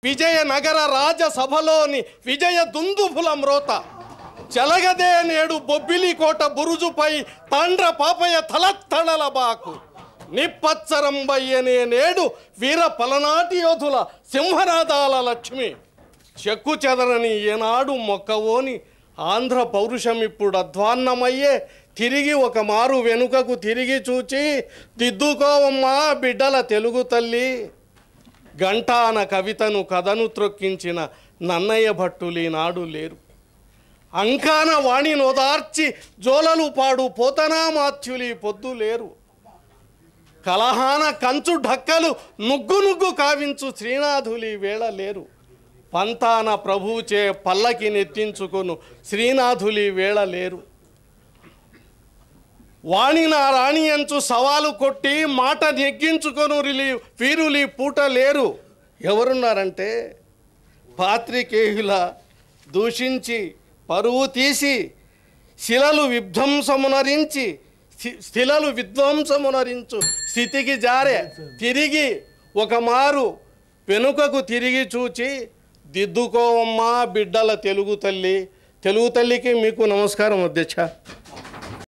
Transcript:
విజయనగర రాజసభలోని విజయ దుందుభుల మ్రోత చెలగదే నేడు బొబ్బిలి కోట బురుజుపై తండ్ర పాపయ్య తలత్తడల బాకు నిప్పచ్చరంబయ్యనే నేడు వీర పలనాటి యోధుల సింహనాదాల లక్ష్మి చెక్కు చెదరని ఏనాడు మొక్కవోని ఆంధ్ర పౌరుషం ఇప్పుడు అధ్వాన్నమయ్యే తిరిగి ఒక మారు వెనుకకు తిరిగి చూచి దిద్దుకోవమ్మా బిడ్డల తెలుగు తల్లి గంటాన కవితను కథను త్రొక్కించిన నన్నయ్య భట్టులు ఈనాడు లేరు అంకాన వాణి నోదార్చి జోలలు పాడు పోతనా మాత్యులి పొద్దు లేరు కలహాన కంచు ఢక్కలు నుగ్గు నుగ్గు కావించు శ్రీనాథులి వేళ లేరు పంతాన ప్రభుచే పల్లకి నెత్తించుకొను శ్రీనాథులి వేళ లేరు వాణిన రాణి అంచు సవాలు కొట్టి మాట నెగ్గించుకొను వీరులి పూట లేరు ఎవరున్నారంటే పాత్రికేయుల దూషించి పరువు తీసి శిలలు విధ్వంసమునరించు స్థితికి జారే తిరిగి ఒక మారు వెనుకకు తిరిగి చూచి దిద్దుకోవమ్మా బిడ్డల తెలుగు తల్లికి మీకు నమస్కారం అధ్యక్ష.